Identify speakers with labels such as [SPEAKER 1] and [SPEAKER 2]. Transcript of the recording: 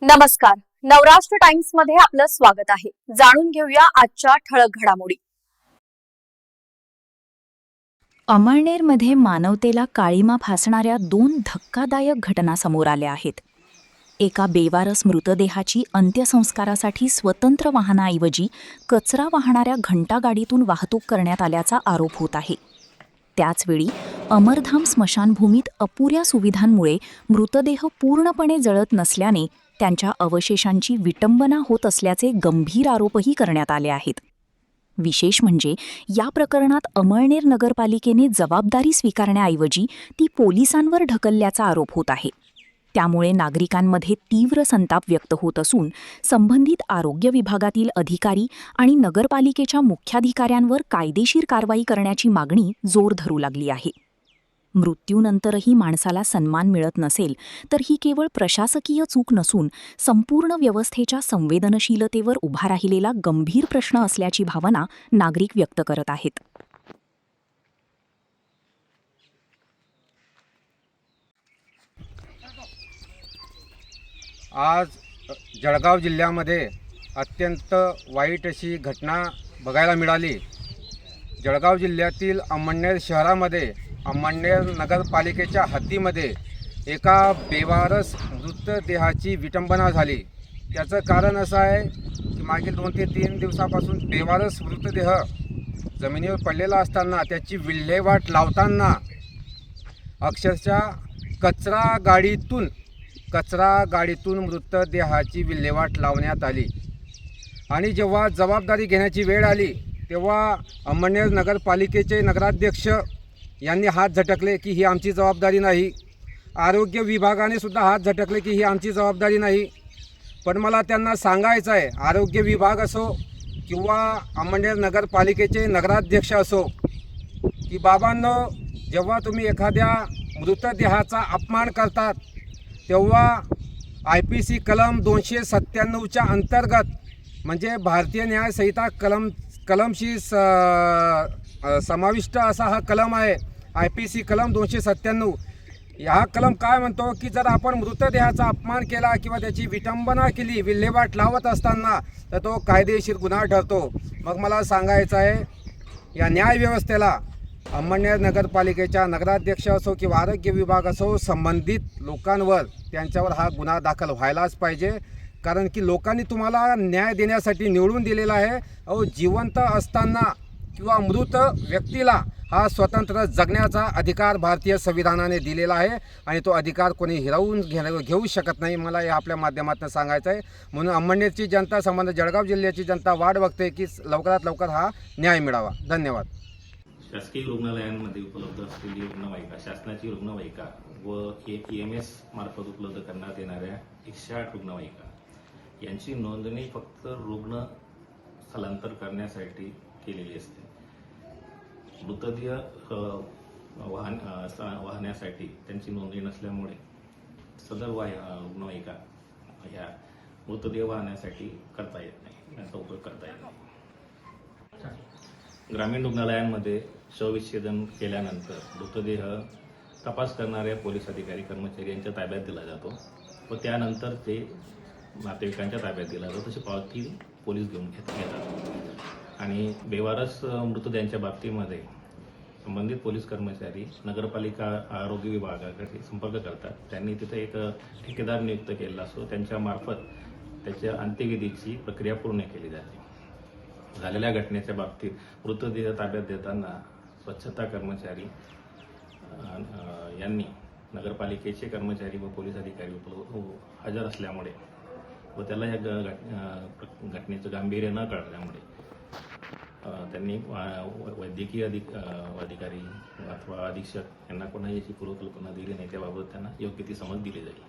[SPEAKER 1] नमस्कार. नवराष्ट्र टाइम्स मध्ये आपलं स्वागत आहे. जाणून घेऊया आजच्या ठळक घडामोडी.
[SPEAKER 2] अमळनेरमध्ये मानवतेला काळीमा फासणाऱ्या 2 धक्कादायक घटना समोर आल्या आहेत. एका बेवारस मृतदेहाची अंत्यसंस्कारासाठी स्वतंत्र वाहनाऐवजी कचरा वाहणाऱ्या घंटागाडीतून वाहतूक करण्यात आल्याचा आरोप होत आहे. त्याचवेळी अमरधाम स्मशानभूमीत अपुऱ्या सुविधांमुळे मृतदेह पूर्णपणे जळत नसल्याने त्यांच्या अवशेषांची विटंबना होत असल्याचे गंभीर आरोपही करण्यात आले आहेत. विशेष म्हणजे या प्रकरणात अमळनेर नगरपालिकेने जबाबदारी स्वीकारण्याऐवजी ती पोलिसांवर ढकलल्याचा आरोप होत आहे. त्यामुळे नागरिकांमध्ये तीव्र संताप व्यक्त होत असून संबंधित आरोग्य विभागातील अधिकारी आणि नगरपालिकेच्या मुख्याधिकाऱ्यांवर कायदेशीर कारवाई करण्याची मागणी जोर धरू लागली आहे. मृत्यूनंतरही माणसाला सन्मान मिळत नसेल तर ही केवळ प्रशासकीय चूक नसून संपूर्ण व्यवस्थेच्या संवेदनशीलतेवर उभा राहिलेला गंभीर प्रश्न असल्याची भावना नागरिक व्यक्त करत आहेत.
[SPEAKER 3] आज जळगाव जिल्ह्यामध्ये अत्यंत वाईट अशी घटना बघायला मिळाली. जळगाव जिल्ह्यातील अमळनेर शहरामध्ये अमळनेर नगरपालिकेच्या हद्दीमध्ये एका बेवारस मृतदेहाची विटंबना झाली. त्याचं कारण असं आहे की मागील 2 ते 3 दिवसापासून बेवारस मृतदेह जमिनीवर पडलेला असताना त्याची विल्हेवाट लावताना अक्षरशः कचरा गाडीतून मृतदेहाची विल्हेवाट लावण्यात आली. आणि जेव्हा जबाबदारी घेण्याची वेळ आली तेव्हा अमळनेर नगरपालिकेचे नगराध्यक्ष यांनी हात झटकले की ही आमची जबाबदारी नाही. आरोग्य विभागाने सुद्धा हात झटकले की ही आमची जबाबदारी नाही. पण मला त्यांना सांगायचं आहे, आरोग्य विभाग असो किंवा अमळनेर नगरपालिकेचे नगराध्यक्ष असो, की बाबांनो, जेव्हा तुम्ही एखाद्या मृतदेहाचा अपमान करतात तेव्हा IPC कलम 297च्या अंतर्गत म्हणजे भारतीय न्याय संहिता कलमशी समाविष्ट असा हा कलम आहे. IPC कलम 297. हा कलम काय म्हणतो की जर आपण मृतदेहाचा अपमान केला किंवा त्याची विटंबना केली विल्हेवाट लावत असताना तर तो कायदेशीर गुन्हा ठरतो. मग मला सांगायचं आहे, या न्यायव्यवस्थेला अमळनेर नगरपालिकेच्या नगराध्यक्ष असो किंवा आरोग्य विभाग असो, संबंधित लोकांवर त्यांच्यावर हा गुन्हा दाखल व्हायलाच पाहिजे. कारण की लोकांनी तुम्हाला न्याय देण्यासाठी निवडून दिलेला आहे. जिवंत असताना किंवा मृत व्यक्तीला हा स्वतंत्र जगण्याचा अधिकार भारतीय संविधानाने दिलेला आहे आणि तो अधिकार कोणी हिरावून घेऊ शकत नाही. मला हे आपल्या माध्यमातून सांगायचं आहे. म्हणून अमळनेरची जनता, संबंध जळगाव जिल्ह्याची जनता वाट बघते की लवकरात लवकर हा न्याय मिळावा. धन्यवाद.
[SPEAKER 4] शासकीय रुग्णालयांमध्ये उपलब्ध असलेली रुग्णवाहिका, शासनाची रुग्णवाहिका व EMS मार्फत उपलब्ध करण्यात येणाऱ्या 108 रुग्णवाहिका यांची नोंदणी फक्त रुग्ण स्थलांतर करण्यासाठी केलेली असते. मृतदेह वाहण्यासाठी त्यांची नोंदणी नसल्यामुळे सदर रुग्णवाहिका ह्या मृतदेह वाहण्यासाठी करता येत नाही, याचा उपयोग करता येत नाही. ग्रामीण रुग्णालयांमध्ये शवविच्छेदन केल्यानंतर मृतदेह तपास करणाऱ्या पोलीस अधिकारी कर्मचारी यांच्या ताब्यात दिला जातो व त्यानंतर ते नातेवाईकांच्या ताब्यात दिला जातो. तशी पावती पोलीस घेऊन घेतात. आणि बेवारस मृतदेहांच्या बाबतीमध्ये संबंधित पोलीस कर्मचारी नगरपालिका आरोग्य विभागाकडे संपर्क करतात. त्यांनी तिथे एक ठेकेदार नियुक्त केलेला असतो. त्यांच्या मार्फत त्याच्या अंत्यविधीची प्रक्रिया पूर्ण केली जाते. झालेल्या घटनेच्या बाबतीत मृतदेह ताब्यात देताना स्वच्छता कर्मचारी यांनी नगरपालिकेचे कर्मचारी व पोलीस अधिकारी हजर असल्यामुळे व त्याला या घटनेचं गांभीर्य न कळल्यामुळे त्यांनी वैद्यकीय अधिकारी अथवा अधीक्षक यांना कोणाही याची पूर्वकल्पना दिली नाही. त्याबाबत त्यांना योग्य ती समज दिली जाईल.